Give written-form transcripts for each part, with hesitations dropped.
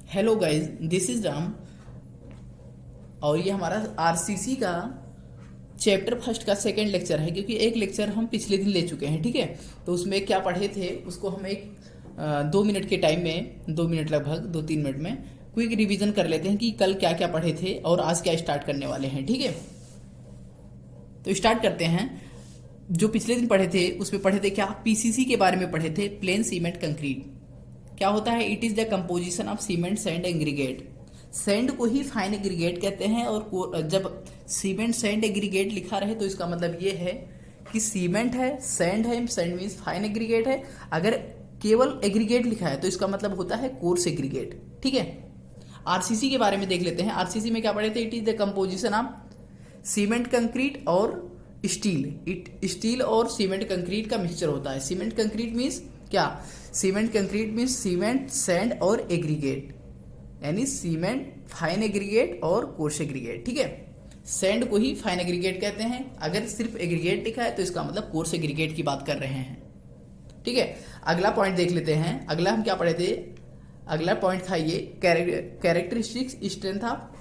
Hello guys, this is Ram. और ये हमारा आरसीसी का चैप्टर फर्स्ट का सेकंड लेक्चर है, क्योंकि एक लेक्चर हम पिछले दिन ले चुके हैं। ठीक है, तो उसमें क्या पढ़े थे उसको हम एक 2 मिनट के टाइम में, 2 मिनट लगभग 2-3 मिनट में क्विक रिवीजन कर लेते हैं कि कल क्या क्या पढ़े थे और आज क्या स्टार्ट करने वाले हैं। ठीक है, तो स्टार्ट करते हैं। जो पिछले दिन पढ़े थे उसमें पढ़े थे क्या, पीसीसी के बारे में पढ़े थे, प्लेन सीमेंट कंक्रीट। क्या होता है? It is the composition of cement sand aggregate. Sand को ही फाइन एग्रीगेट कहते हैं, और जब सीमेंट सैंड एग्रीगेट लिखा रहे तो इसका मतलब ये है कि सीमेंट है, सैंड है, सैंड मीन्स फाइन एग्रीगेट है। अगर केवल एग्रीगेट लिखा है तो इसका मतलब होता है कोर्स एग्रीगेट। ठीक है, आरसीसी के बारे में देख लेते हैं। आरसीसी में क्या पढ़े थे? It is the composition of cement concrete और स्टील और सीमेंट कंक्रीट का मिक्सचर होता है। सीमेंट कंक्रीट मीन्स क्या? Cement concrete means cement sand और एग्रीगेट, यानी सीमेंट फाइन एग्रीगेट और कोर्स एग्रीगेट। ठीक है, सैंड को ही फाइन एग्रीगेट कहते हैं। अगर सिर्फ एग्रीगेट लिखा है तो इसका मतलब कोर्स एग्रीगेट की बात कर रहे हैं। ठीक है, अगला पॉइंट देख लेते हैं। अगला हम क्या पढ़े थे? अगला पॉइंट था ये कैरेक्टरिस्टिक्स स्ट्रेंथ ऑफ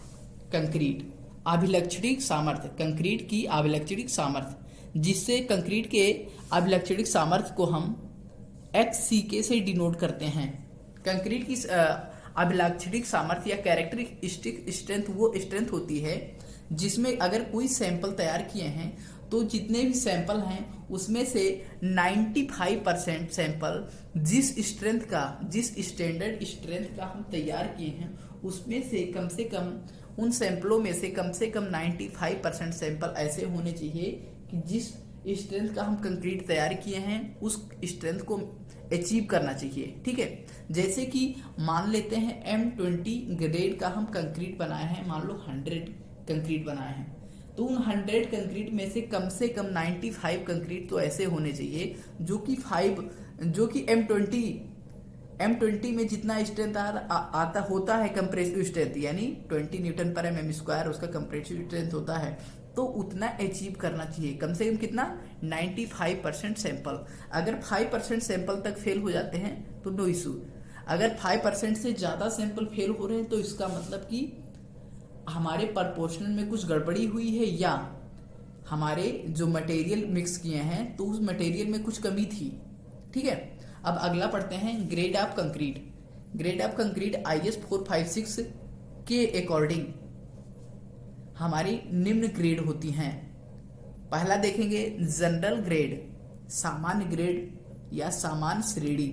कंक्रीट, अभिलक्षणिक सामर्थ्य, कंक्रीट की अभिलक्षणिक सामर्थ्य, जिससे कंक्रीट के अभिलक्षणिक सामर्थ्य को हम HCK से डिनोट करते हैं। कंक्रीट की अभिलक्षणिक सामर्थ्य या कैरेक्टरिस्टिक स्ट्रेंथ वो स्ट्रेंथ होती है जिसमें अगर कोई सैंपल तैयार किए हैं तो जितने भी सैंपल हैं उसमें से 95% सैंपल जिस स्टैंडर्ड स्ट्रेंथ का हम तैयार किए हैं उसमें से कम उन सैंपलों में से कम 95% सैंपल ऐसे होने चाहिए कि जिस स्ट्रेंथ का हम कंक्रीट तैयार किए हैं उस स्ट्रेंथ को अचीव करना चाहिए। ठीक है, जैसे कि मान लेते हैं M20 ग्रेड का हम कंक्रीट बनाए हैं, मान लो 100 कंक्रीट बनाए हैं, तो उन 100 कंक्रीट में से कम 95 कंक्रीट तो ऐसे होने चाहिए जो कि M20 में जितना स्ट्रेंथ आता होता है कंप्रेसिव स्ट्रेंथ, यानी 20 न्यूटन पर mm स्क्वायर उसका कंप्रेसिव स्ट्रेंथ होता है, तो उतना अचीव करना चाहिए। कम से कम कितना? 95% सैंपल। अगर 5% सैंपल तक फेल हो जाते हैं तो नो इशू। अगर 5% से ज़्यादा सैंपल फेल हो रहे हैं तो इसका मतलब कि हमारे प्रपोर्शनल में कुछ गड़बड़ी हुई है, या हमारे जो मटेरियल मिक्स किए हैं तो उस मटेरियल में कुछ कमी थी। ठीक है, अब अगला पढ़ते हैं grade of concrete. Grade of concrete IS 456 के अकॉर्डिंग हमारी निम्न ग्रेड होती हैं। पहला देखेंगे जनरल ग्रेड, सामान्य ग्रेड या सामान्य श्रेणी।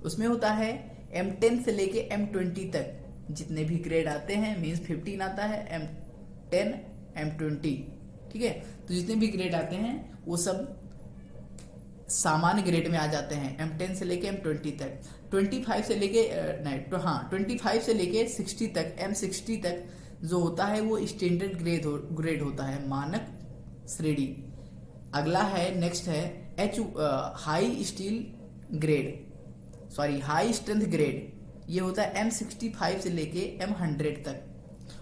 उसमें होता है M10 से लेके M20 तक जितने भी ग्रेड आते हैं, मीन्स 15 आता है, M10 M20। ठीक है, तो जितने भी ग्रेड आते हैं वो सब सामान्य ग्रेड में आ जाते हैं। M10 से लेके M20 तक, 25 से लेके 25 से लेके 60 तक, M60 तक जो होता है वो स्टैंडर्ड ग्रेड होता है, मानक श्रेणी। अगला है, नेक्स्ट है हाई स्ट्रेंथ ग्रेड। ये होता है M65 से लेके M100 तक।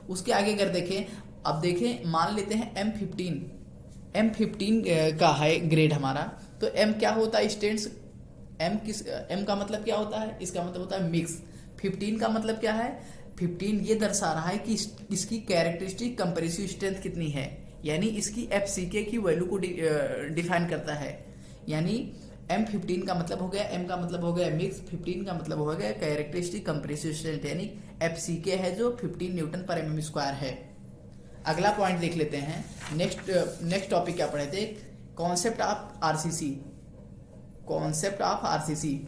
उसके आगे अगर देखें, अब देखें, मान लेते हैं M15 का है ग्रेड हमारा, तो M क्या होता है? स्टैंड्स। M का मतलब क्या होता है? इसका मतलब होता है मिक्स। 15 का मतलब क्या है? 15 ये दर्शा रहा है कि इसकी कैरेक्टरिस्टिक कंप्रेसिव स्ट्रेंथ कितनी है, यानी इसकी FCK की वैल्यू को डिफाइन करता है। यानी M15 का मतलब हो गया, M का मतलब हो गया मिक्स, 15 का मतलब हो गया कैरेक्टरिस्टिक कंप्रेसिव स्ट्रेंथ, यानी FCK है जो 15 न्यूटन पर mm स्क्वायर है। अगला पॉइंट देख लेते हैं। नेक्स्ट टॉपिक क्या पढ़े थे? Concept of RCC.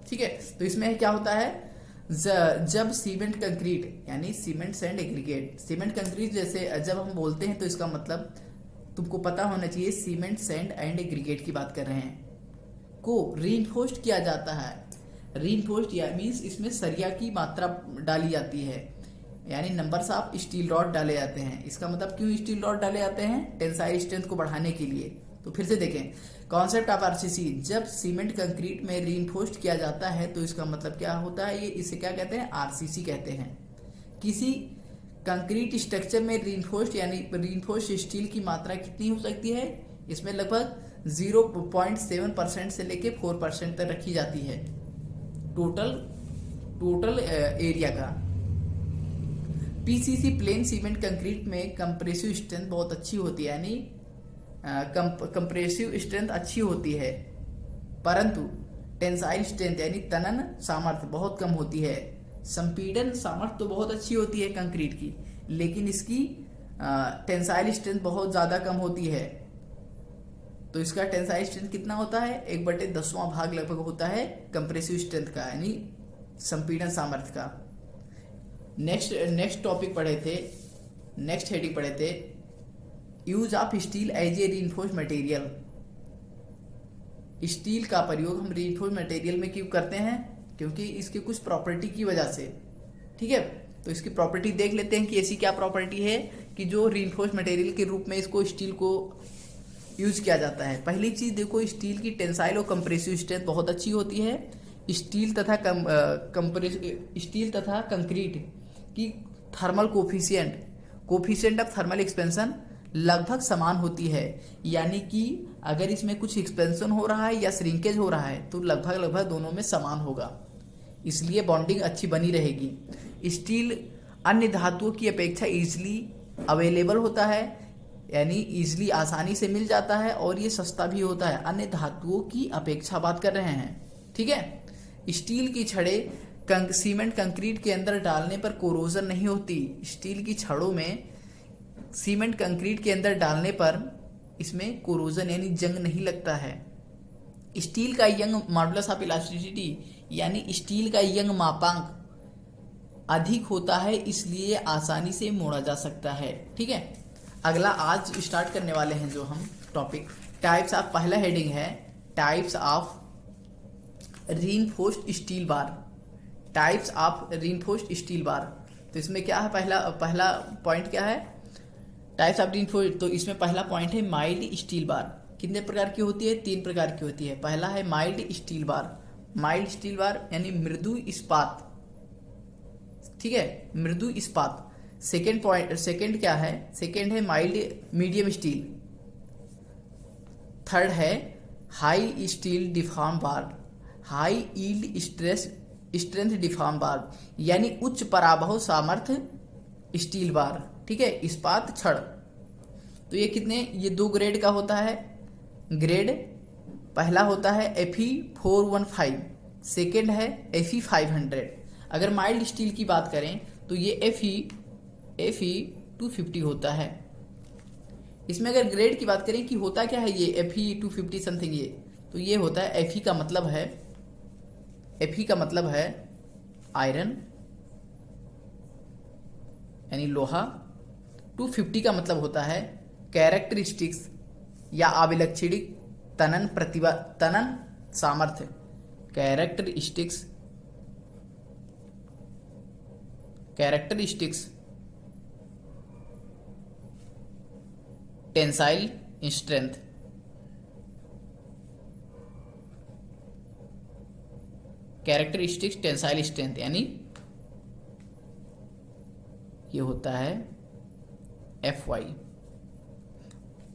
ठीक है, तो इसमें क्या होता है? जब सीमेंट कंक्रीट यानी cement sand aggregate, cement concrete जैसे जब हम बोलते हैं तो इसका मतलब तुमको पता होना चाहिए, सीमेंट सैंड एंड एग्रीगेट की बात कर रहे हैं, को रीइंफोर्स्ड किया जाता है। रीइंफोर्स्ड या मीन्स इसमें सरिया की मात्रा डाली जाती है, यानी नंबर्स ऑफ स्टील रॉड डाले जाते हैं। इसका मतलब क्यों स्टील रॉड डाले जाते हैं? टेंसाइल स्ट्रेंथ को बढ़ाने के लिए। तो फिर से देखें, कॉन्सेप्ट ऑफ आरसीसी, जब सीमेंट कंक्रीट में रीइंफोर्स्ड किया जाता है तो इसका मतलब क्या होता है? ये इसे क्या कहते हैं? आरसीसी कहते हैं। किसी कंक्रीट स्ट्रक्चर में रीइंफोर्स्ड स्टील की मात्रा कितनी हो सकती है? इसमें लगभग 0.7% से लेके 4% तक रखी जाती है। टोटल एरिया का। पीसीसी प्लेन सीमेंट कंक्रीट में कंप्रेसिव स्ट्रेंथ बहुत अच्छी होती है, यानी कंप्रेसिव स्ट्रेंथ अच्छी होती है, परंतु टेंसाइल स्ट्रेंथ यानी तनन सामर्थ्य बहुत कम होती है। संपीड़न सामर्थ्य तो बहुत अच्छी होती है कंक्रीट की, लेकिन इसकी टेंसाइल स्ट्रेंथ बहुत ज़्यादा कम होती है। तो इसका टेंसाइल स्ट्रेंथ कितना होता है? 1/10वां भाग लगभग होता है कंप्रेसिव स्ट्रेंथ का, यानी संपीड़न सामर्थ्य का। नेक्स्ट टॉपिक पढ़े थे, नेक्स्ट हेडिंग पढ़े थे, use of steel as a reinforced material. Steel का प्रयोग हम रीइंफोर्स्ड मटेरियल में क्यों करते हैं? क्योंकि इसके कुछ प्रॉपर्टी की वजह से। ठीक है, तो इसकी प्रॉपर्टी देख लेते हैं कि ऐसी क्या प्रॉपर्टी है कि जो रीइंफोर्स्ड मटेरियल के रूप में इसको स्टील को यूज किया जाता है। पहली चीज देखो, स्टील की टेंसाइल और कंप्रेसिव स्ट्रेंथ बहुत अच्छी होती है। स्टील तथा कंक्रीट की thermal coefficient of thermal expansion लगभग समान होती है, यानी कि अगर इसमें कुछ एक्सपेंशन हो रहा है या श्रिंकेज हो रहा है तो लगभग दोनों में समान होगा, इसलिए बॉन्डिंग अच्छी बनी रहेगी। स्टील अन्य धातुओं की अपेक्षा इजीली अवेलेबल होता है, यानी इजीली आसानी से मिल जाता है, और ये सस्ता भी होता है। अन्य धातुओं की अपेक्षा बात कर रहे हैं। ठीक है, स्टील की छड़ें सीमेंट कंक्रीट के अंदर डालने पर कोरोजन नहीं होती। स्टील की छड़ों में सीमेंट कंक्रीट के अंदर डालने पर इसमें कोरोजन यानी जंग नहीं लगता है। स्टील का यंग मॉडुलस ऑफ इलास्टिसिटी यानी स्टील का यंग मापांक अधिक होता है, इसलिए आसानी से मोड़ा जा सकता है। ठीक है, अगला आज स्टार्ट करने वाले हैं जो हम टॉपिक टाइप्स ऑफ, पहला हेडिंग है types of reinforced steel bar. Types of reinforced steel bar, तो इसमें क्या है? पहला पॉइंट क्या है? टाइप्स ऑफ रीइंफोर्स्ड, तो इसमें पहला पॉइंट है माइल्ड स्टील बार। कितने प्रकार की होती है? 3 प्रकार की होती है। पहला है mild steel bar. Mild steel bar यानी मृदु इस्पात। ठीक है, मृदु इस्पात। सेकेंड क्या है? सेकेंड है माइल्ड मीडियम स्टील। थर्ड है हाई स्टील डिफॉर्म बार, हाई यील्ड स्ट्रेंथ डिफॉर्म बार, यानी उच्च पराभव सामर्थ्य स्टील बार। ठीक है, इस्पात छड़। तो ये कितने? ये 2 ग्रेड का होता है। ग्रेड पहला होता है Fe415, सेकेंड है Fe500। अगर माइल्ड स्टील की बात करें तो ये Fe250 होता है। इसमें अगर ग्रेड की बात करें कि होता क्या है ये Fe250 समथिंग, ये तो ये होता है Fe का मतलब है आयरन यानी लोहा। 250 का मतलब होता है कैरेक्टरिस्टिक्स या अभिलक्षणिक तनन सामर्थ्य। Characteristics tensile strength. Characteristics tensile strength यानी ये होता है Fy।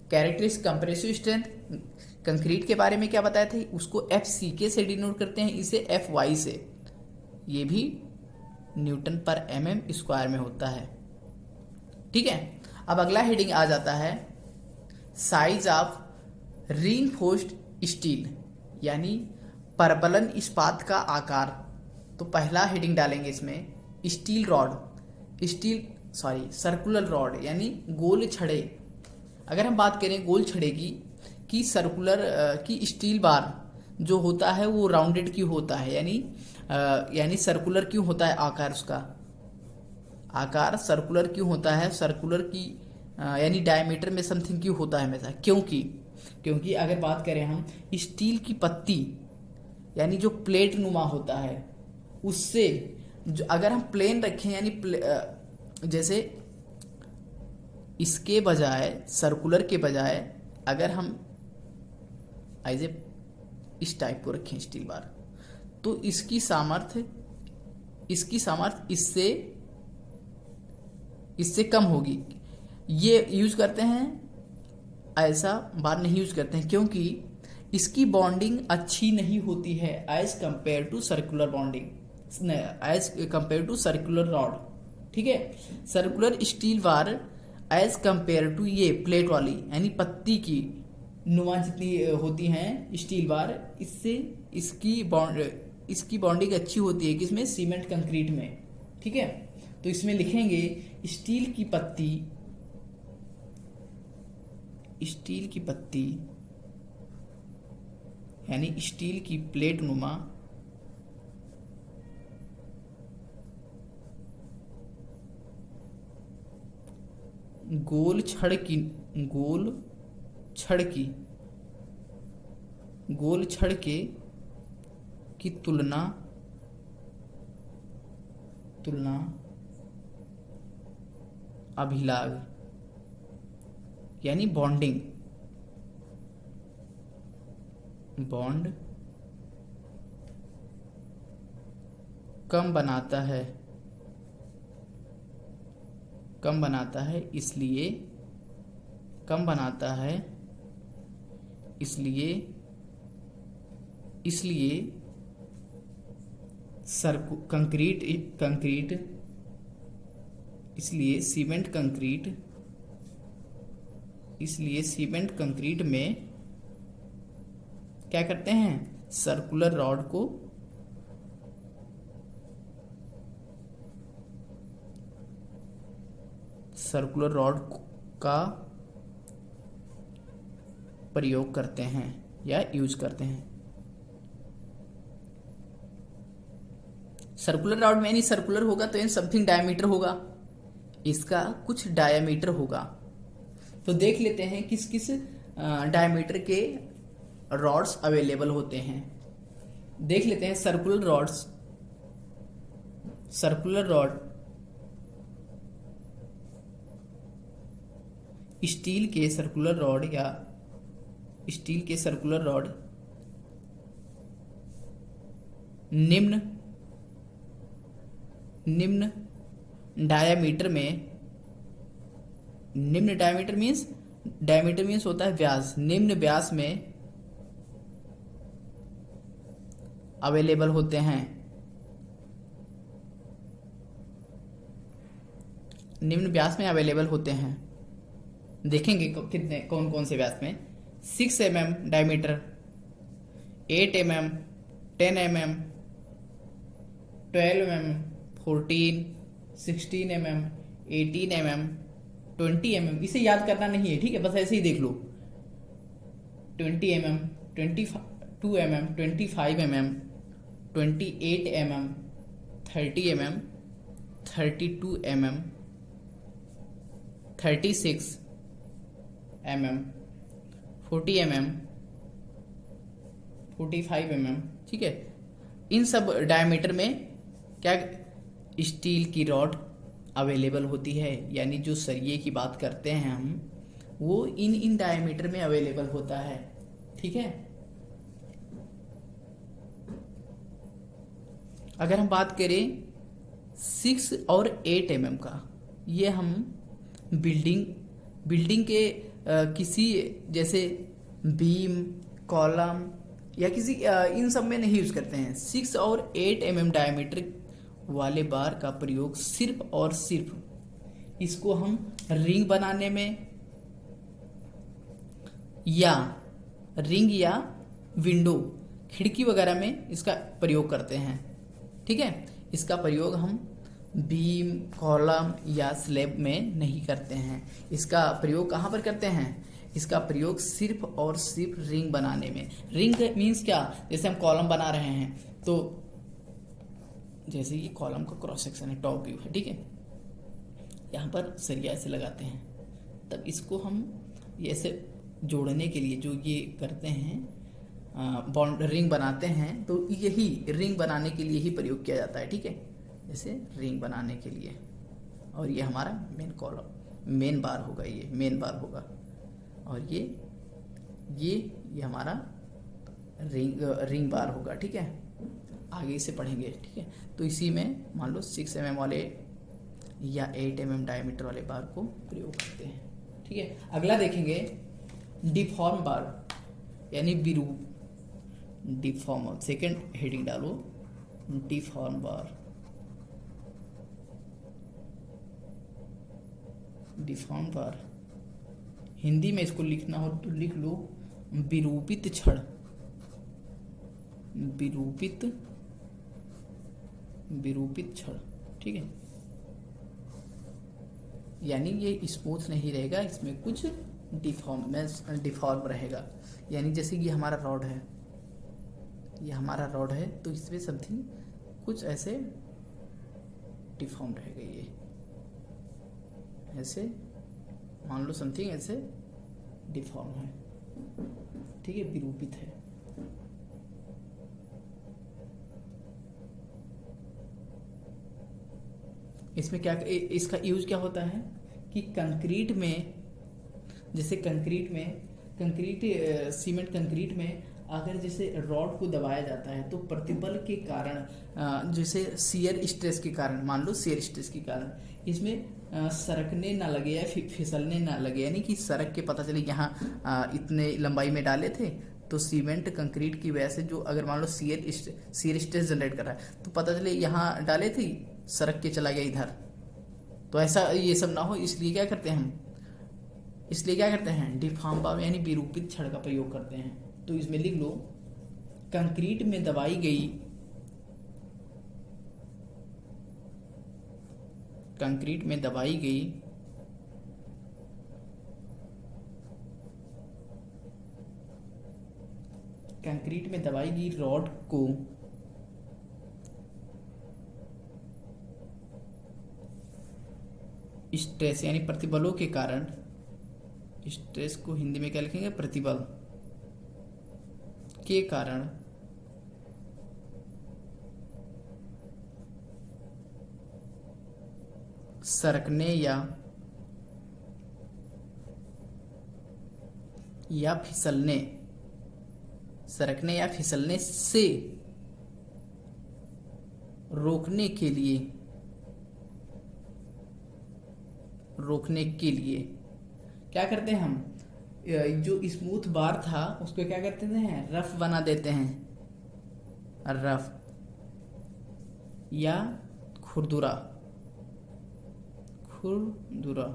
Characteristic compressive strength, concrete के बारे में क्या बताए थे? उसको FCK से डिनोट करते हैं, इसे Fy से। ये भी न्यूटन पर mm² में होता है। ठीक है, अब अगला हेडिंग आ जाता है साइज ऑफ रीइंफोर्स्ड स्टील, यानी परबलन इस्पात का आकार। तो पहला हेडिंग डालेंगे इसमें सर्कुलर रॉड यानी गोल छड़े। अगर हम बात करें गोल छड़े की सर्कुलर की स्टील बार जो होता है वो राउंडेड क्यों होता है, यानी सर्कुलर क्यों होता है? उसका आकार सर्कुलर क्यों होता है? सर्कुलर की यानी डायमीटर में समथिंग क्यों होता है हमेशा? क्योंकि अगर बात करें हम स्टील की पत्ती यानी जो प्लेट नुमा होता है उससे अगर हम प्लेन रखें, यानी जैसे इसके बजाय सर्कुलर के बजाय अगर हम ऐसे इस टाइप को रखें स्टील बार, तो इसकी सामर्थ्य इससे कम होगी। ये यूज करते हैं, ऐसा बार नहीं यूज करते हैं, क्योंकि इसकी बॉन्डिंग अच्छी नहीं होती है as compare to circular bonding, as compare to circular rod, ठीक है। Circular steel bar as compare to ये प्लेट वाली यानी पत्ती की नुमा जितनी होती हैं स्टील बार, इससे इसकी बॉन्डिंग अच्छी होती है किसमें, सीमेंट कंक्रीट में, ठीक है। तो इसमें लिखेंगे स्टील की पत्ती यानी स्टील की प्लेट नुमा गोल छड़ की तुलना अभिलाग यानी बॉन्ड कम बनाता है इसलिए सीमेंट कंक्रीट में क्या करते हैं, सर्कुलर रॉड का प्रयोग करते हैं या यूज करते हैं। सर्कुलर रॉड में यानी सर्कुलर होगा तो समथिंग डायमीटर होगा, इसका कुछ डायमीटर होगा। तो देख लेते हैं किस किस डायमीटर के रॉड्स अवेलेबल होते हैं। देख लेते हैं सर्कुलर रॉड स्टील के सर्कुलर रॉड निम्न डायमीटर मीन्स होता है व्यास, निम्न व्यास में अवेलेबल होते हैं। देखेंगे कितने कौन कौन से व्यास में, 6 mm diameter, 8 mm, 10 mm, 12 mm, 14, 16 mm, 18 mm, 20 mm। इसे याद करना नहीं है, ठीक है, बस ऐसे ही देख लो। 20 mm, 22 mm, 25 mm, 28 mm, 30 mm, 32 mm, 36 mm, 40 mm, 45 mm, ठीक है। इन सब डायमीटर में क्या स्टील की रॉड अवेलेबल होती है, यानी जो सरिये की बात करते हैं हम, वो इन डायमीटर में अवेलेबल होता है, ठीक है। अगर हम बात करें 6 और 8 mm का, ये हम बिल्डिंग के किसी जैसे बीम, कॉलम या किसी इन सब में नहीं यूज करते हैं। 6 और 8 mm डायमीटर वाले बार का प्रयोग सिर्फ और सिर्फ इसको हम रिंग बनाने में या विंडो, खिड़की वगैरह में इसका प्रयोग करते हैं, ठीक है। इसका प्रयोग हम बीम, कॉलम या स्लैब में नहीं करते हैं। इसका प्रयोग कहाँ पर करते हैं, इसका प्रयोग सिर्फ और सिर्फ रिंग बनाने में। रिंग मीन्स क्या, जैसे हम कॉलम बना रहे हैं तो जैसे ये कॉलम का क्रॉस सेक्शन है, टॉप व्यू है, ठीक है, यहाँ पर सरिया ऐसे लगाते हैं, तब इसको हम ऐसे जोड़ने के लिए जो ये करते हैं बॉन्ड रिंग बनाते हैं, तो यही रिंग बनाने के लिए ही प्रयोग किया जाता है, ठीक है, जैसे रिंग बनाने के लिए। और ये हमारा मेन बार होगा, ये मेन बार होगा, और ये हमारा रिंग बार होगा, ठीक है। आगे इसे पढ़ेंगे, ठीक है। तो इसी में मान लो 6 mm वाले या 8 mm डायमीटर वाले बार को प्रयोग करते हैं, ठीक है। अगला देखेंगे डिफॉर्म बार। यानी विरूप, डिफॉर्मर। सेकंड हेडिंग डालो डिफॉर्मर, डिफॉर्मर। हिंदी में इसको लिखना हो तो लिख लो विरूपित क्षण, विरूपित, विरूपित क्षण, ठीक है। यानी ये स्मूथ नहीं रहेगा, इसमें कुछ डिफॉर्म रहेगा। यानी जैसे कि हमारा रॉड है, ये हमारा रॉड है, तो इसमें समथिंग कुछ ऐसे डिफॉर्म रहेगा, ये ऐसे मान लो समथिंग ऐसे डिफॉर्म है, ठीक है, विरूपित है। इसमें क्या, इसका यूज क्या होता है कि कंक्रीट में, जैसे कंक्रीट में, सीमेंट कंक्रीट में अगर जैसे रॉड को दबाया जाता है तो प्रतिबल के कारण, जैसे शियर स्ट्रेस के कारण, मान लो शियर स्ट्रेस के कारण इसमें सरकने ना लगे या फिसलने ना लगे, यानी कि सरक के पता चले यहाँ इतने लंबाई में डाले थे, तो सीमेंट कंक्रीट की वजह से जो अगर मान लो शियर स्ट्रेस जनरेट कर रहा है तो पता चले यहाँ डाले थे, सरक के चला गया इधर, तो ऐसा ये सब ना हो, इसलिए क्या करते हैं हम, इसलिए क्या करते हैं डिफॉर्म यानी विरूपित छड़ का प्रयोग करते हैं। तो इसमें लिख लो कंक्रीट में दबाई गई, कंक्रीट में दबाई गई कंक्रीट में दबाई गई रॉड को स्ट्रेस यानी प्रतिबलों के कारण, स्ट्रेस को हिंदी में क्या लिखेंगे, प्रतिबल के कारण सरकने या फिसलने, सरकने या फिसलने से रोकने के लिए, रोकने के लिए क्या करते हैं हम, जो स्मूथ बार था उसको क्या करते हैं, रफ बना देते हैं, रफ या खुरदुरा, खुरदुरा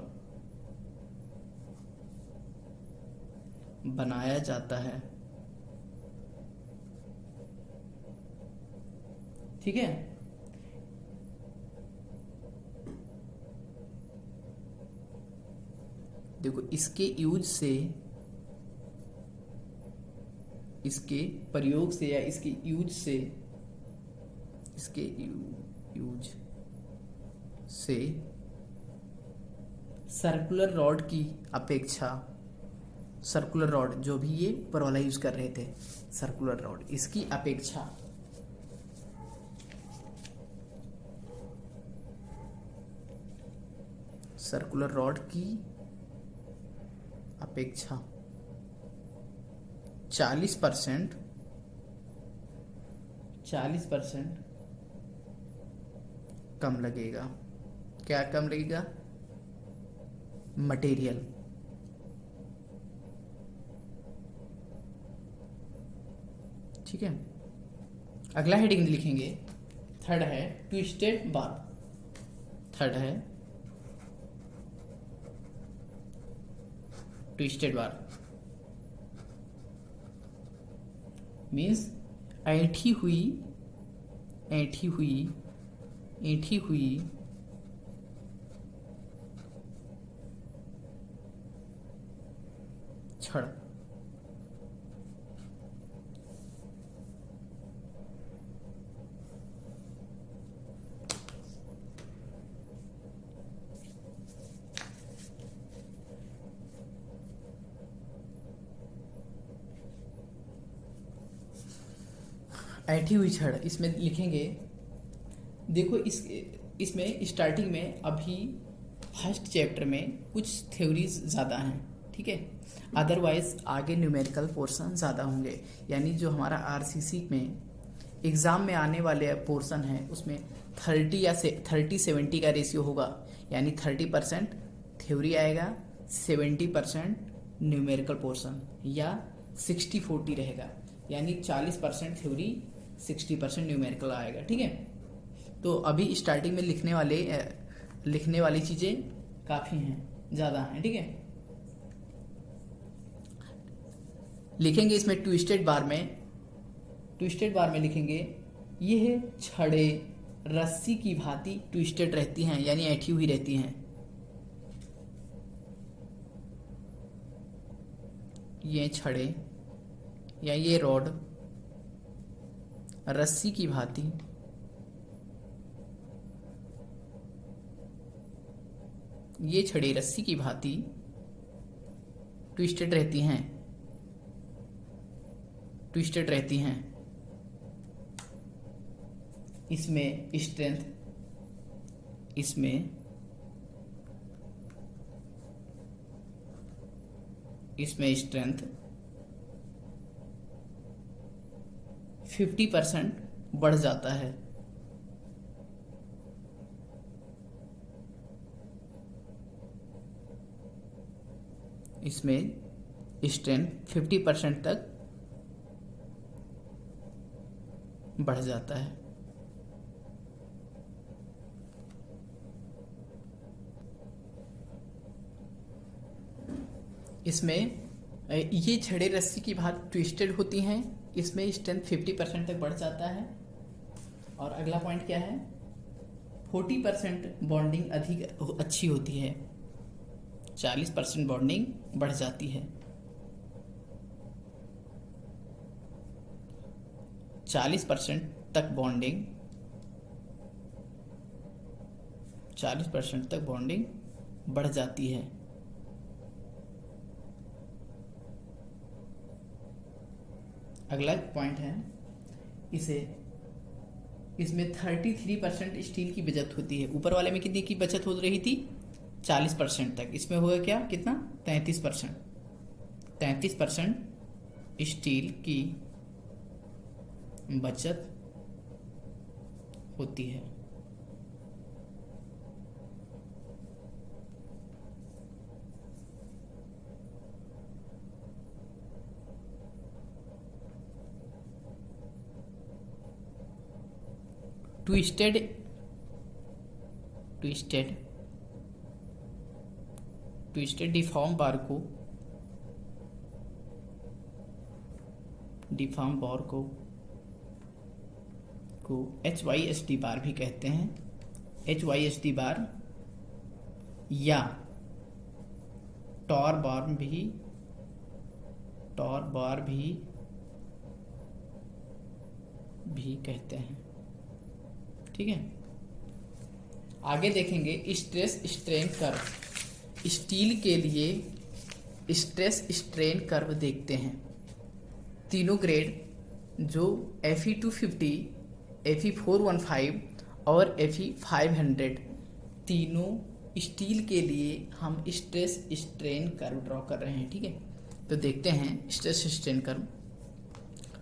बनाया जाता है, ठीक है। देखो इसके यूज से, इसके प्रयोग से या इसके यूज से, इसके यूज से सर्कुलर रॉड की अपेक्षा, सर्कुलर रॉड जो भी ये ऊपर वाला यूज कर रहे थे, सर्कुलर रॉड, इसकी अपेक्षा सर्कुलर रॉड की अपेक्षा 40% कम लगेगा। क्या कम लगेगा, मटेरियल, ठीक है। अगला हेडिंग लिखेंगे, थर्ड है ट्विस्टेड बार, थर्ड है ट्विस्टेड बार, मीन्स ऐंठी हुई छड़, ऐठी हुई छड़, इसमें लिखेंगे, देखो इसमें स्टार्टिंग में अभी फर्स्ट चैप्टर में कुछ थ्योरीज ज़्यादा हैं, ठीक है, अदरवाइज आगे न्यूमेरिकल पोर्शन ज़्यादा होंगे। यानी जो हमारा आरसीसी में एग्ज़ाम में आने वाले पोर्शन है उसमें 30 या 30-70 का रेशियो होगा, यानी 30% थ्योरी आएगा, 70% न्यूमेरिकल पोर्शन, या 60-40 रहेगा, यानी 40% थ्योरी 60% न्यूमेरिकल आएगा। ठीक है, तो अभी स्टार्टिंग में लिखने वाली चीज़ें काफ़ी हैं, ज़्यादा हैं। ठीक है, लिखेंगे इसमें ट्विस्टेड बार में लिखेंगे, यह छड़े रस्सी की भांति ट्विस्टेड रहती हैं, यानी ऐठी हुई रहती हैं। ये छड़े या ये रॉड रस्सी की भांति ये छड़े रस्सी की भांति ट्विस्टेड रहती हैं। इसमें स्ट्रेंथ 50% बढ़ जाता है। इसमें स्ट्रेंथ 50% तक बढ़ जाता है। इसमें ये छड़े रस्सी की भांति ट्विस्टेड होती हैं, इसमें स्ट्रेंथ 50% तक बढ़ जाता है। और अगला पॉइंट क्या है, 40% बॉन्डिंग अधिक अच्छी होती है, 40% बॉन्डिंग बढ़ जाती है। 40% तक बॉन्डिंग बढ़ जाती है। अगला पॉइंट है, इसमें 33% स्टील की बचत होती है। ऊपर वाले में कितनी की बचत हो रही थी, 40% तक, इसमें होगा क्या, कितना, 33% स्टील की बचत होती है। ट्विस्टेड डिफॉर्म बार को HYSD बार भी कहते हैं। HYSD बार या टॉर बार भी कहते हैं। ठीक है, आगे देखेंगे स्ट्रेस स्ट्रेन कर्व। स्टील के लिए स्ट्रेस स्ट्रेन कर्व देखते हैं। तीनों ग्रेड जो Fe250, Fe415 और Fe500, तीनों स्टील के लिए हम स्ट्रेस स्ट्रेन कर्व ड्रॉ कर रहे हैं। ठीक है, तो देखते हैं स्ट्रेस स्ट्रेन कर्व।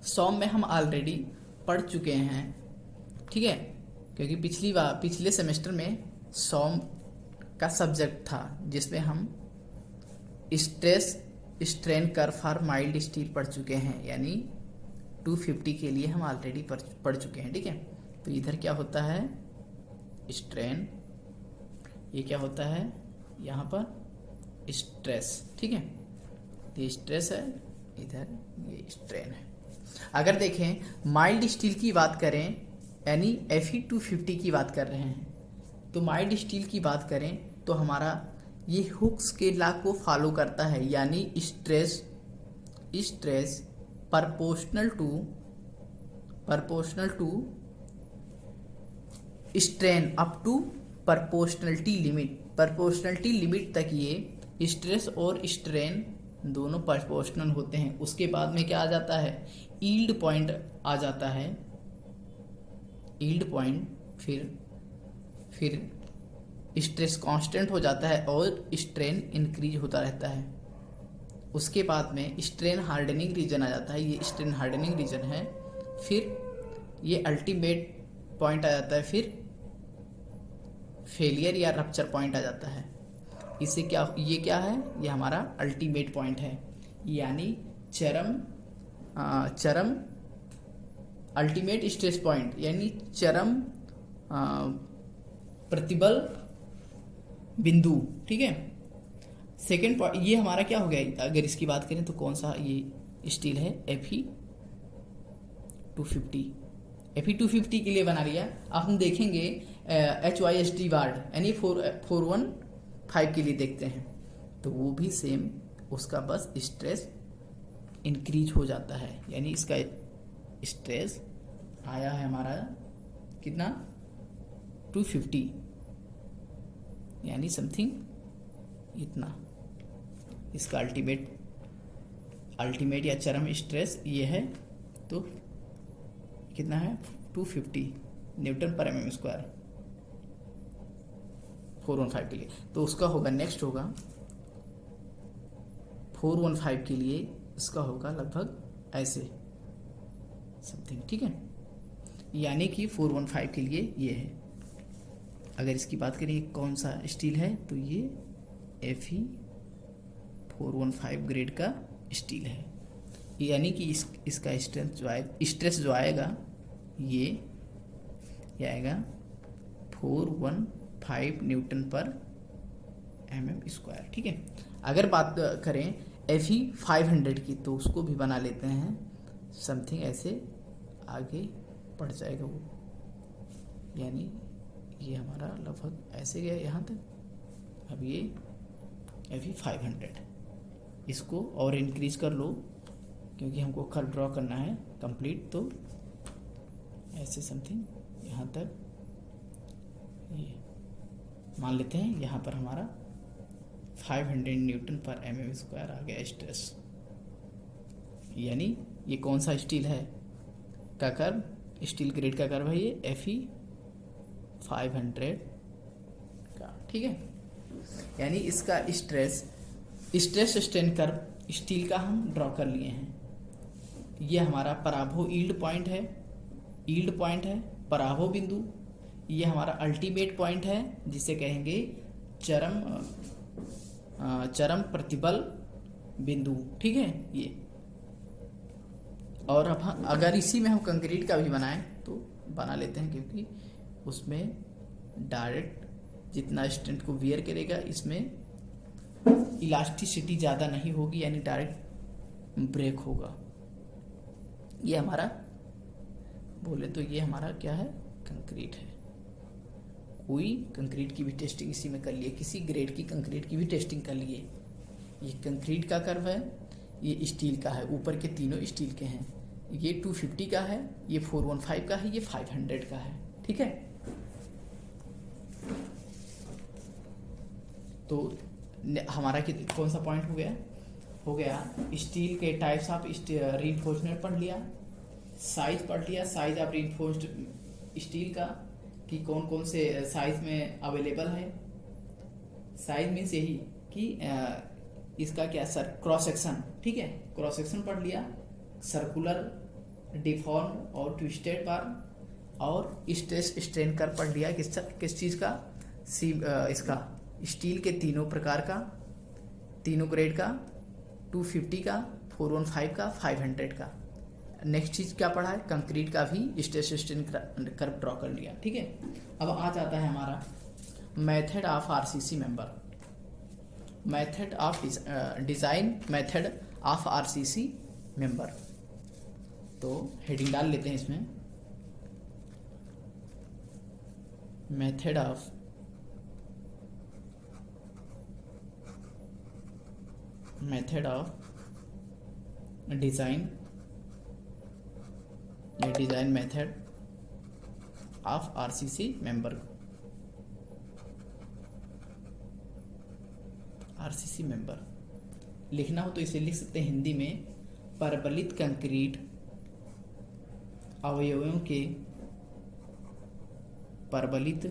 सॉम में हम ऑलरेडी पढ़ चुके हैं। ठीक है, क्योंकि पिछले सेमेस्टर में सॉम का सब्जेक्ट था, जिसमें हम stress strain curve for mild steel पढ़ चुके हैं, यानी 250 के लिए हम ऑलरेडी पढ़ चुके हैं। ठीक है, तो इधर क्या होता है, स्ट्रेन, ये क्या होता है, यहाँ पर स्ट्रेस। ठीक है, ये स्ट्रेस है, इधर ये स्ट्रेन है। अगर देखें माइल्ड स्टील की बात करें, यानी Fe250 की बात कर रहे हैं, तो माइल्ड स्टील की बात करें तो हमारा ये हुक्स के लॉ को फॉलो करता है, यानी stress proportional to strain up to proportionality limit तक ये स्ट्रेस और स्ट्रेन दोनों प्रोपोर्शनल होते हैं। उसके बाद में क्या आ जाता है, यील्ड पॉइंट आ जाता है। यील्ड पॉइंट फिर स्ट्रेस कांस्टेंट हो जाता है और स्ट्रेन इंक्रीज होता रहता है। उसके बाद में स्ट्रेन हार्डनिंग रीजन आ जाता है, ये स्ट्रेन हार्डनिंग रीजन है। फिर ये अल्टीमेट पॉइंट आ जाता है, फिर फेलियर या रप्चर पॉइंट आ जाता है। इससे क्या, ये क्या है, ये हमारा अल्टीमेट पॉइंट है, यानी चरम अल्टीमेट स्ट्रेस पॉइंट, यानी चरम प्रतिबल बिंदु, ठीक है। सेकेंड पॉइंट ये हमारा क्या हो गया, अगर इसकी बात करें तो कौन सा ये स्टील है, Fe250। Fe250 के लिए बना लिया। अब हम देखेंगे HYSD वार्ड यानी 415 के लिए देखते हैं, तो वो भी सेम, उसका बस स्ट्रेस इंक्रीज हो जाता है, यानी इसका स्ट्रेस आया है हमारा कितना 250, यानी समथिंग इतना। इसका अल्टीमेट या चरम स्ट्रेस ये है, तो कितना है 250 न्यूटन पर mm स्क्वायर 415 के लिए। तो उसका होगा, नेक्स्ट होगा 415 के लिए इसका होगा लगभग ऐसे समथिंग, ठीक है। यानी कि 415 के लिए ये है। अगर इसकी बात करें कौन सा स्टील है, तो ये Fe415 ग्रेड का स्टील है, यानी कि इसका स्ट्रेस जो आएगा ये आएगा 415 न्यूटन पर mm स्क्वायर, ठीक है। अगर बात करें Fe500 की, तो उसको भी बना लेते हैं समथिंग ऐसे, आगे बढ़ जाएगा वो, यानी ये हमारा लगभग ऐसे गया यहाँ तक। अब ये Fe500, इसको और इंक्रीज कर लो क्योंकि हमको कर्व ड्रॉ करना है कंप्लीट, तो ऐसे समथिंग यहाँ तक ये मान लेते हैं। यहाँ पर हमारा 500 न्यूटन पर mm स्क्वायर आ गया स्ट्रेस, यानी ये कौन सा स्टील है का कर्व, स्टील ग्रेड का कर्व है ये Fe500 का, ठीक है। यानी इसका स्ट्रेस स्ट्रेन कर्व स्टील का हम ड्रॉ कर लिए हैं। ये हमारा पराभव यील्ड पॉइंट है, पराभव बिंदु। ये हमारा अल्टीमेट पॉइंट है, जिसे कहेंगे चरम प्रतिबल बिंदु, ठीक है ये। और अब अगर इसी में हम कंक्रीट का भी बनाएं तो बना लेते हैं, क्योंकि उसमें डायरेक्ट जितना स्ट्रेंथ को वियर करेगा, इसमें इलास्टिसिटी ज़्यादा नहीं होगी, यानी डायरेक्ट ब्रेक होगा। ये हमारा बोले तो ये हमारा क्या है, कंक्रीट है। कोई कंक्रीट की भी टेस्टिंग इसी में कर लिए, किसी ग्रेड की कंक्रीट की भी टेस्टिंग कर लिए। ये कंक्रीट का कर्व है, ये स्टील का है, ऊपर के तीनों स्टील के हैं। ये 250 का है, ये 415 का है, ये 500 का है, ठीक है। तो हमारा कौन सा पॉइंट हो गया स्टील के टाइप्स ऑफ रीइंफोर्समेंट पढ़ लिया, साइज पढ़ लिया, साइज ऑफ रीइंफोर्स्ड स्टील का कि कौन कौन से साइज में अवेलेबल है। साइज मीन्स यही कि इसका क्या सर क्रॉस सेक्शन, ठीक है, क्रॉस सेक्शन पढ़ लिया, सर्कुलर, डिफॉर्म और ट्विस्टेड बार, और स्ट्रेस स्ट्रेन कर्व पढ़ लिया। किस चीज़ का, इसका स्टील के तीनों प्रकार का, तीनों ग्रेड का, 250 का, 415 का, 500 का। नेक्स्ट चीज क्या पढ़ा है, कंक्रीट का भी स्ट्रेस स्ट्रेन कर्व ड्रॉ कर लिया, ठीक है। अब आ जाता है हमारा method of RCC member, method of design method of RCC member. तो हेडिंग डाल लेते हैं इसमें, मेथड ऑफ डिजाइन या design method of RCC member. RCC member लिखना हो तो इसे लिख सकते हैं हिंदी में, परबलित कंक्रीट अवयवों के परबलित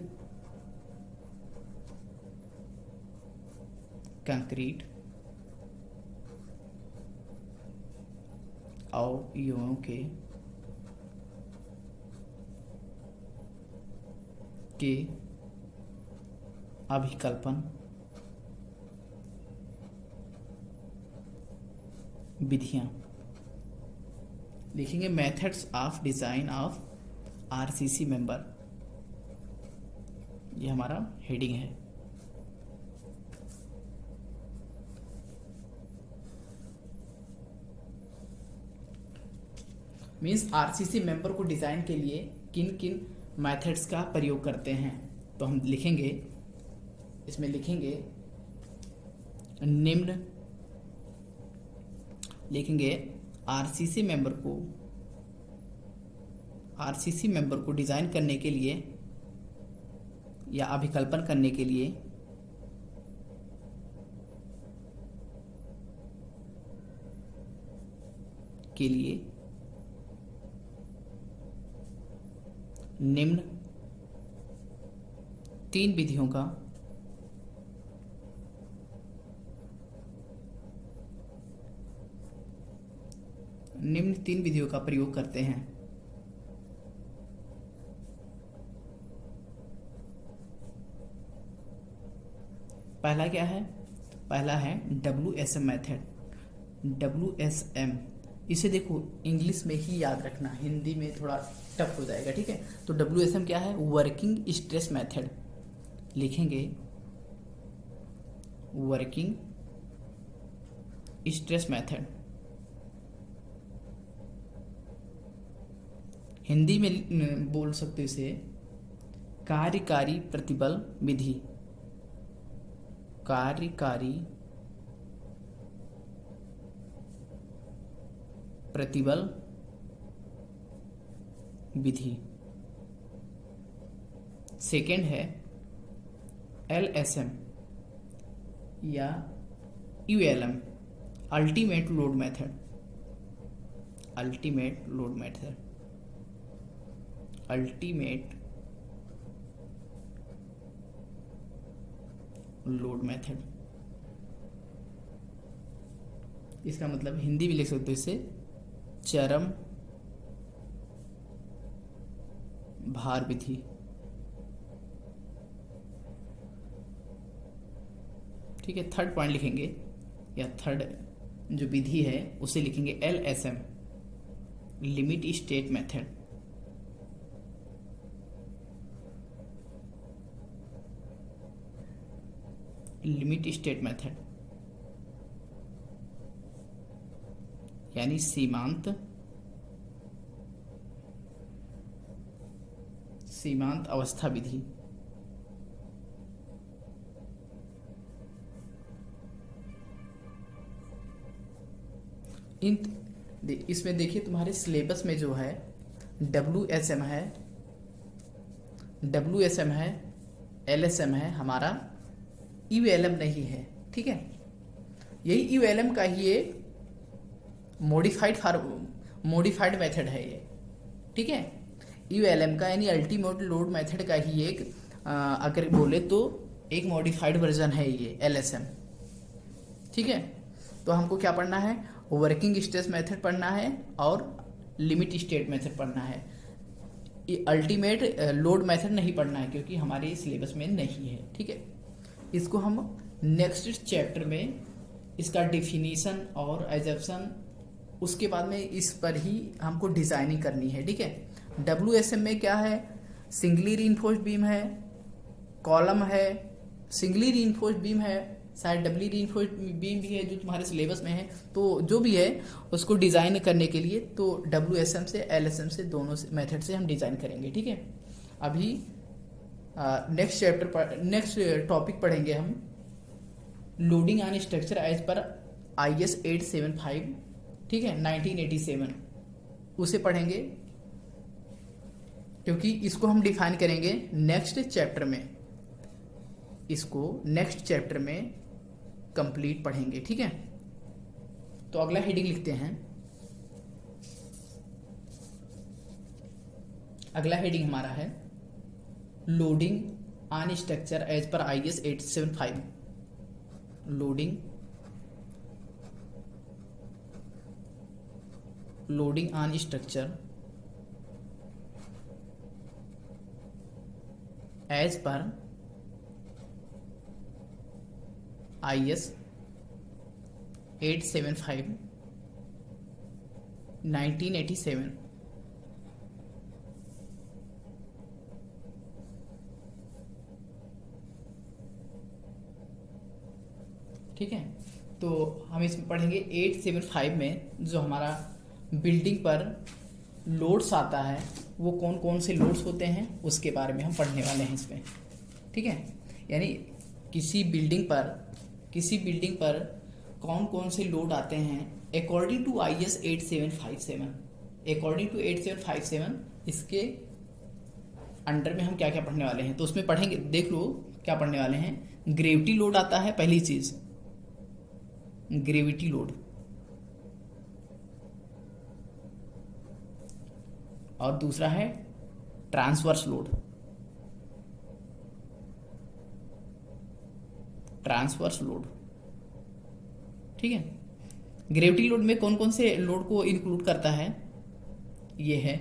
कंक्रीट अवयवों के अभिकल्पन विधियां। लिखेंगे methods of design of RCC member, ये हमारा हेडिंग है। मीन्स आरसीसी मेंबर को डिजाइन के लिए किन किन मेथड्स का प्रयोग करते हैं, तो हम लिखेंगे, इसमें लिखेंगे निम्न, लिखेंगे आरसीसी मेंबर को डिजाइन करने के लिए या अभिकल्पन करने के लिए निम्न 3 विधियों का प्रयोग करते हैं। पहला क्या है? पहला है WSM मेथड। WSM, इसे देखो इंग्लिश में ही याद रखना, हिंदी में थोड़ा टफ हो जाएगा, ठीक है। तो WSM क्या है? Working stress method. लिखेंगे वर्किंग स्ट्रेस मेथड। हिंदी में बोल सकते इसे कार्यकारी प्रतिबल विधि। कार्यकारी प्रतिबल विधि। सेकेंड है LSM या ULM, ultimate load method. Ultimate load method, ultimate load method, इसका मतलब हिंदी भी लिख सकते हो इसे चरम भार विधि। ठीक है, थर्ड पॉइंट लिखेंगे या थर्ड जो विधि है उसे लिखेंगे LSM, limit state method. Limit state method यानी सीमांत अवस्था विधि। इसमें देखिए तुम्हारे सिलेबस में जो है WSM है, LSM है, हमारा ULM नहीं है, ठीक है। यही ULM का ही एक मॉडिफाइड मेथड है ये, ठीक है। ULM का यानी अल्टीमेट लोड मेथड का ही एक अगर बोले तो एक मॉडिफाइड वर्जन है ये LSM, ठीक है। तो हमको क्या पढ़ना है? वर्किंग स्ट्रेस मेथड पढ़ना है और लिमिट स्टेट मेथड पढ़ना है। ये अल्टीमेट लोड मेथड नहीं पढ़ना है क्योंकि हमारे सिलेबस में नहीं है, ठीक है। इसको हम नेक्स्ट चैप्टर में इसका डिफिनीशन और एजप्शन, उसके बाद में इस पर ही हमको डिजाइनिंग करनी है, ठीक है। WSM में क्या है? सिंगली रीइंफोर्स्ड बीम है, कॉलम है, सिंगली रीइंफोर्स्ड बीम है, शायद डबली रीइंफोर्स्ड बीम भी है जो तुम्हारे सिलेबस में है। तो जो भी है उसको डिज़ाइन करने के लिए तो WSM से LSM से दोनों मेथड से हम डिज़ाइन करेंगे, ठीक है। अभी नेक्स्ट टॉपिक पढ़ेंगे हम loading on structure as per IS 875, ठीक है, 1987, उसे पढ़ेंगे क्योंकि इसको हम डिफाइन करेंगे नेक्स्ट चैप्टर में। इसको नेक्स्ट चैप्टर में कंप्लीट पढ़ेंगे, ठीक है। तो अगला हेडिंग लिखते हैं। अगला हेडिंग हमारा है loading on structure as per IS 875। Loading on structure as per IS 875 1987। ठीक है, तो हम इसमें पढ़ेंगे 875 में जो हमारा बिल्डिंग पर लोड्स आता है वो कौन कौन से लोड्स होते हैं उसके बारे में हम पढ़ने वाले हैं इसमें। ठीक है, यानी किसी बिल्डिंग पर कौन कौन से लोड आते हैं according to IS 8757। According to 8757 इसके अंडर में हम क्या क्या पढ़ने वाले हैं, तो उसमें पढ़ेंगे, देख लो क्या पढ़ने वाले हैं। ग्रेविटी लोड आता है, पहली चीज ग्रेविटी लोड, और दूसरा है ट्रांसवर्स लोड। ट्रांसवर्स लोड, ठीक है। ग्रेविटी लोड में कौन कौन से लोड को इंक्लूड करता है, ये है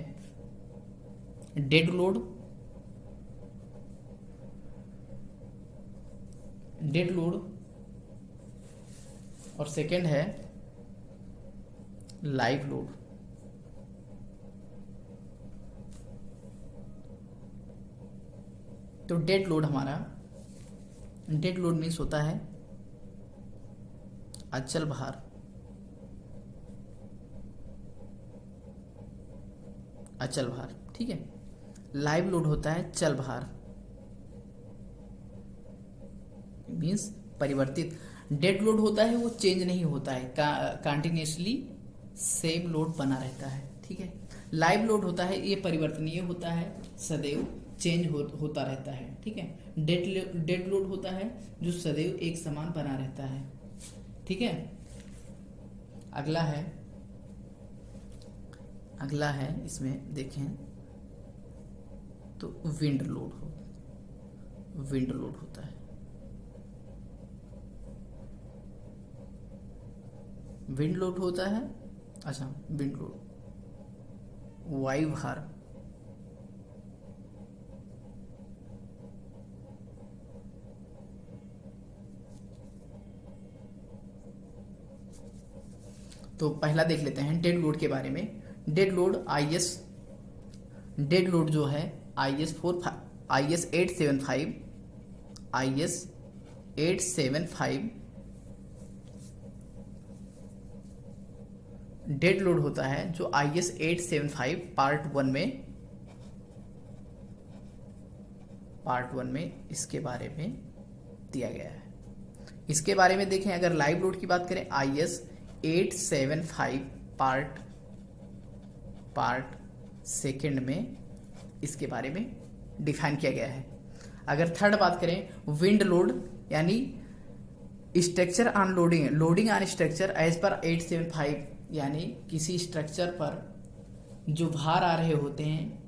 डेड लोड, और सेकंड है लाइव लोड। तो डेड लोड मीन्स होता है अचल भार, ठीक है। लाइव लोड होता है चल भार, मीन्स परिवर्तित। डेड लोड होता है वो चेंज नहीं होता है, कंटिन्यूसली सेम लोड बना रहता है, ठीक है। लाइव लोड होता है ये परिवर्तनीय होता है, सदैव चेंज होता रहता है, ठीक है। डेड लोड होता है जो सदैव एक समान बना रहता है, ठीक है। अगला है इसमें देखें तो विंड लोड होता है। विंड लोड होता है, अच्छा विंड लोड, वायु भार, तो पहला देख लेते हैं डेड लोड के बारे में। डेड लोड जो है IS 875 डेड लोड होता है जो IS 875 पार्ट वन में इसके बारे में दिया गया है। इसके बारे में देखें, अगर लाइव लोड की बात करें IS 875 पार्ट सेकंड में इसके बारे में डिफाइन किया गया है। अगर थर्ड बात करें विंड लोड, यानी structure on loading on structure as per 875, यानी किसी स्ट्रक्चर पर जो भार आ रहे होते हैं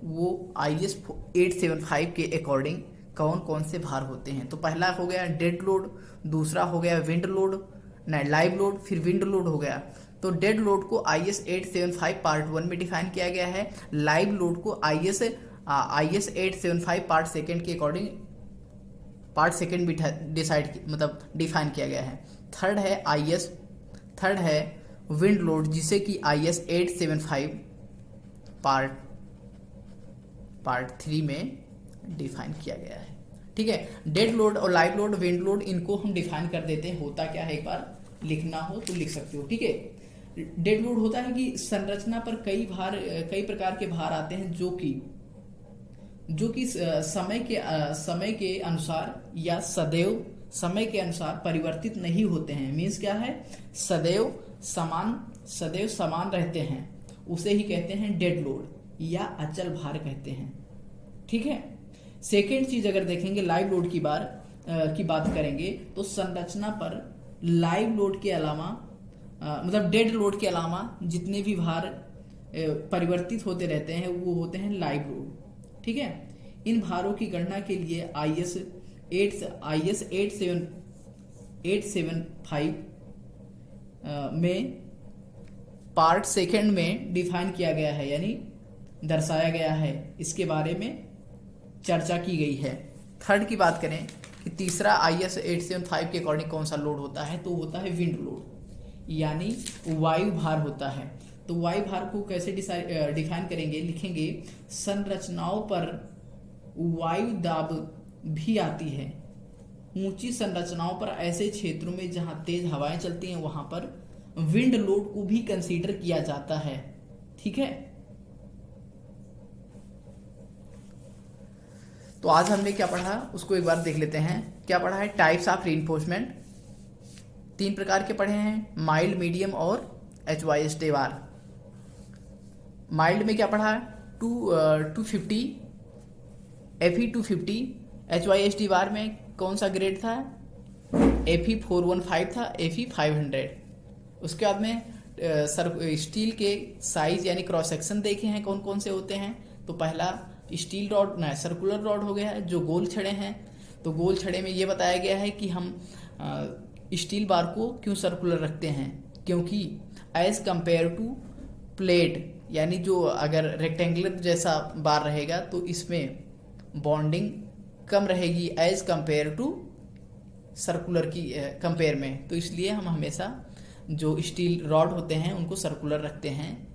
वो IS 875 के अकॉर्डिंग कौन कौन से भार होते हैं। तो पहला हो गया डेड लोड, दूसरा हो गया विंड लोड, लाइव लोड, फिर विंड लोड हो गया। तो डेड लोड को IS 875 पार्ट 1 में डिफाइन किया गया है, लाइव लोड को IS 875 पार्ट सेकंड के अकॉर्डिंग पार्ट सेकंड भी डिफाइन किया गया है। थर्ड है विंड लोड, जिसे कि IS 875 पार्ट 3 में डिफाइन किया गया है, ठीक है। डेड लोड और लाइव लोड, विंड लोड, इनको हम डिफाइन कर देते हैं। होता क्या है, एक बार लिखना हो तो लिख सकते हो, ठीक है। डेड लोड होता है कि संरचना पर कई प्रकार के भार आते हैं जो कि समय के अनुसार या सदैव समय के अनुसार परिवर्तित नहीं होते हैं। मीन्स क्या है, सदैव समान रहते हैं, उसे ही कहते हैं डेड लोड या अचल भार कहते हैं, ठीक है। सेकेंड चीज अगर देखेंगे लाइव लोड की बात करेंगे तो संरचना पर लाइव लोड के अलावा डेड लोड के अलावा जितने भी भार परिवर्तित होते रहते हैं वो होते हैं लाइव लोड, ठीक है। इन भारों की गणना के लिए IS 875 में पार्ट सेकंड में डिफाइन किया गया है, यानी दर्शाया गया है, इसके बारे में चर्चा की गई है। थर्ड की बात करें कि तीसरा IS 875 के अकॉर्डिंग कौन सा लोड होता है, तो होता है विंड लोड, यानी वायु भार होता है। तो वायु भार को कैसे डिफाइन करेंगे, लिखेंगे संरचनाओं पर वायु दाब भी आती है। ऊंची संरचनाओं पर ऐसे क्षेत्रों में जहां तेज हवाएं चलती हैं वहां पर विंड लोड को भी कंसीडर किया जाता है। ठीक है, तो आज हमने क्या पढ़ा उसको एक बार देख लेते हैं। क्या पढ़ा है, टाइप्स ऑफ रीइंफोर्समेंट 3 प्रकार के पढ़े हैं, माइल्ड, मीडियम और HYSD बार। माइल्ड में क्या पढ़ा है, 250 FE 250, HYSD बार में कौन सा ग्रेड था, FE 415 था, FE 500। उसके बाद में स्टील के साइज यानी क्रॉस सेक्शन देखे हैं कौन कौन से होते हैं। तो पहला स्टील रॉड ना सर्कुलर रॉड हो गया है, जो गोल छड़े हैं। तो गोल छड़े में ये बताया गया है कि हम स्टील बार को क्यों सर्कुलर रखते हैं, क्योंकि एज कंपेयर टू प्लेट यानी जो अगर रेक्टेंगुलर जैसा बार रहेगा तो इसमें बॉन्डिंग कम रहेगी एज कंपेयर टू सर्कुलर की कंपेयर में। तो इसलिए हम हमेशा जो स्टील रॉड होते हैं उनको सर्कुलर रखते हैं।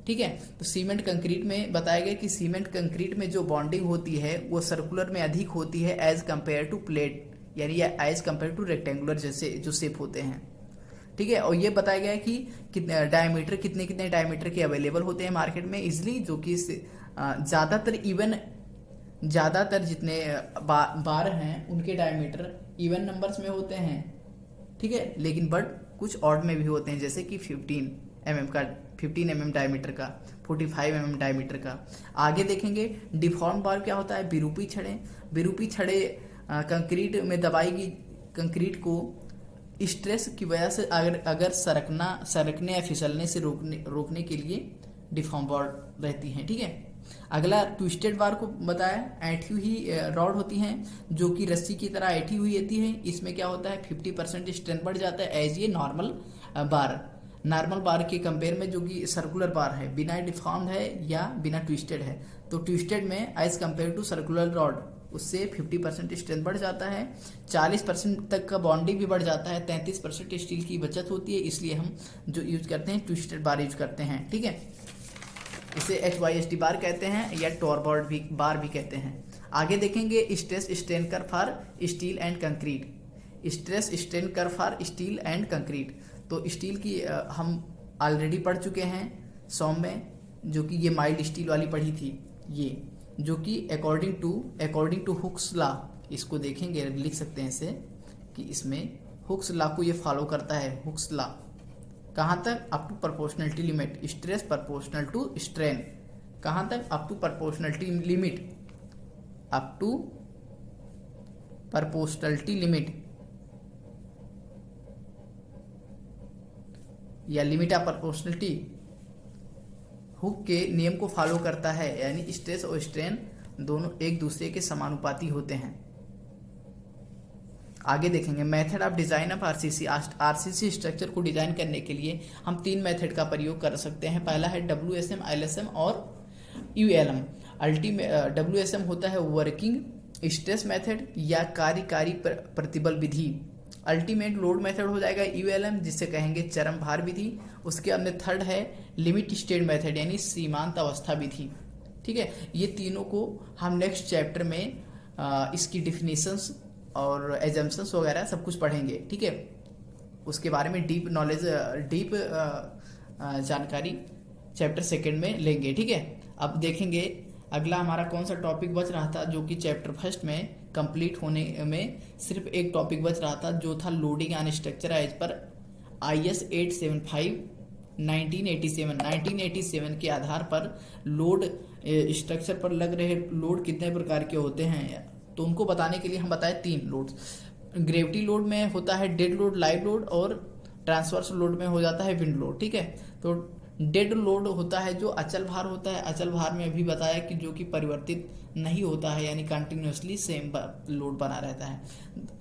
ठीक है, तो सीमेंट कंक्रीट में बताया गया कि सीमेंट कंक्रीट में जो बॉन्डिंग होती है वो सर्कुलर में अधिक होती है एज कंपेयर टू प्लेट यानी एज कंपेयर टू रेक्टेंगुलर जैसे जो शेप होते हैं। ठीक है, और ये बताया गया है कि कितने डायमीटर कितने डायमीटर के अवेलेबल होते हैं मार्केट में इजिली, जो कि ज़्यादातर जितने बार हैं उनके डायमीटर इवन नंबर्स में होते हैं। ठीक है, लेकिन बट कुछ ऑड में भी होते हैं, जैसे कि 15 mm डायमीटर का, 45 mm डायमीटर का। आगे देखेंगे डिफॉर्म बार क्या होता है, विरूपी छड़े कंक्रीट में दबाई गई कंक्रीट को स्ट्रेस की वजह से अगर सरकने या फिसलने से रोकने के लिए डिफॉर्म बार रहती हैं। ठीक है, अगला ट्विस्टेड बार को बताया, ऐठी हुई रॉड होती हैं जो कि रस्सी की तरह ऐठी हुई रहती है। इसमें क्या होता है 50% स्ट्रेंथ बढ़ जाता है एज ये नॉर्मल बार के कंपेयर में, जो कि सर्कुलर बार है, बिना डिफॉर्म्ड है या बिना ट्विस्टेड है। तो ट्विस्टेड में as compare to circular rod उससे 50% स्ट्रेंथ बढ़ जाता है, 40% तक का बॉन्डिंग भी बढ़ जाता है, 33% स्टील की बचत होती है। इसलिए हम जो यूज करते हैं ट्विस्टेड बार यूज करते हैं। ठीक है, इसे HYSD बार कहते हैं या टॉर बार भी कहते हैं। आगे देखेंगे stress strain curve for steel and concrete. Stress strain curve for steel and concrete, तो स्टील की हम ऑलरेडी पढ़ चुके हैं सॉम में, जो कि ये माइल्ड स्टील वाली पढ़ी थी, ये जो कि अकॉर्डिंग टू हुक्स लॉ, इसको देखेंगे लिख सकते हैं इसे कि इसमें हुक्स लॉ को ये फॉलो करता है। हुक्स लॉ कहाँ तक, up to proportionality limit, stress proportional to strain. कहाँ तक, up to proportionality limit, up to proportionality limit या लिमिट ऑफ प्रोपोर्शनलिटी हुक के नियम को फॉलो करता है, यानी स्ट्रेस और स्ट्रेन दोनों एक दूसरे के समानुपाती होते हैं। आगे देखेंगे method of design of RCC structure को डिजाइन करने के लिए हम 3 मेथड का प्रयोग कर सकते हैं। पहला है WSM, LSM और ULM। WSM होता है वर्किंग स्ट्रेस मेथड या कार्यकारी प्रतिबल विधि। अल्टीमेट लोड मेथड हो जाएगा ULM, जिससे कहेंगे चरम भार विधि। उसके अंदर थर्ड है लिमिट स्टेट मेथड यानी सीमांत अवस्था विधि। ठीक है, ये तीनों को हम नेक्स्ट चैप्टर में इसकी डिफिनेशंस और एजम्पशंस वगैरह सब कुछ पढ़ेंगे। ठीक है, उसके बारे में डीप जानकारी चैप्टर 2 में लेंगे। ठीक है, अब देखेंगे अगला हमारा कौन सा टॉपिक बच रहा था, जो कि चैप्टर 1 में कंप्लीट होने में सिर्फ एक टॉपिक बच रहा था, जो था loading on structure as per IS 875 1987 के आधार पर लोड स्ट्रक्चर पर लग रहे लोड कितने प्रकार के होते हैं, तो उनको बताने के लिए हम बताए 3 लोड। ग्रेविटी लोड में होता है डेड लोड, लाइव लोड, और ट्रांसवर्स लोड में हो जाता है विंड लोड। ठीक है, तो डेड लोड होता है जो अचल भार होता है। अचल भार में अभी बताया कि जो कि परिवर्तित नहीं होता है, यानी कंटिन्यूसली सेम लोड बना रहता है।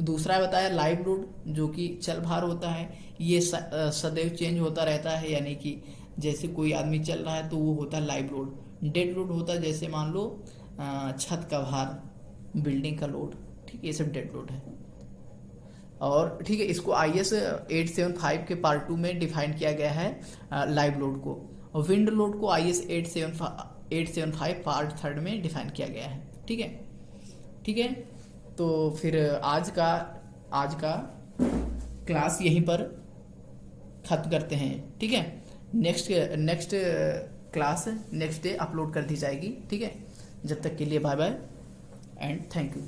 दूसरा बताया लाइव लोड, जो कि चल भार होता है, ये सदैव चेंज होता रहता है, यानी कि जैसे कोई आदमी चल रहा है तो वो होता है लाइव लोड। डेड लोड होता है जैसे मान लो छत का भार, बिल्डिंग का लोड। ठीक है, ये सब डेड लोड है। और ठीक है, इसको IS 875 के पार्ट 2 में डिफाइन किया गया है लाइव लोड को। और विंड लोड को IS 875 पार्ट 3 में डिफाइन किया गया है। ठीक है, ठीक है। तो फिर आज का क्लास यहीं पर खत्म करते हैं। ठीक है, next class next day upload कर दी जाएगी। ठीक है, जब तक के लिए bye bye and thank you.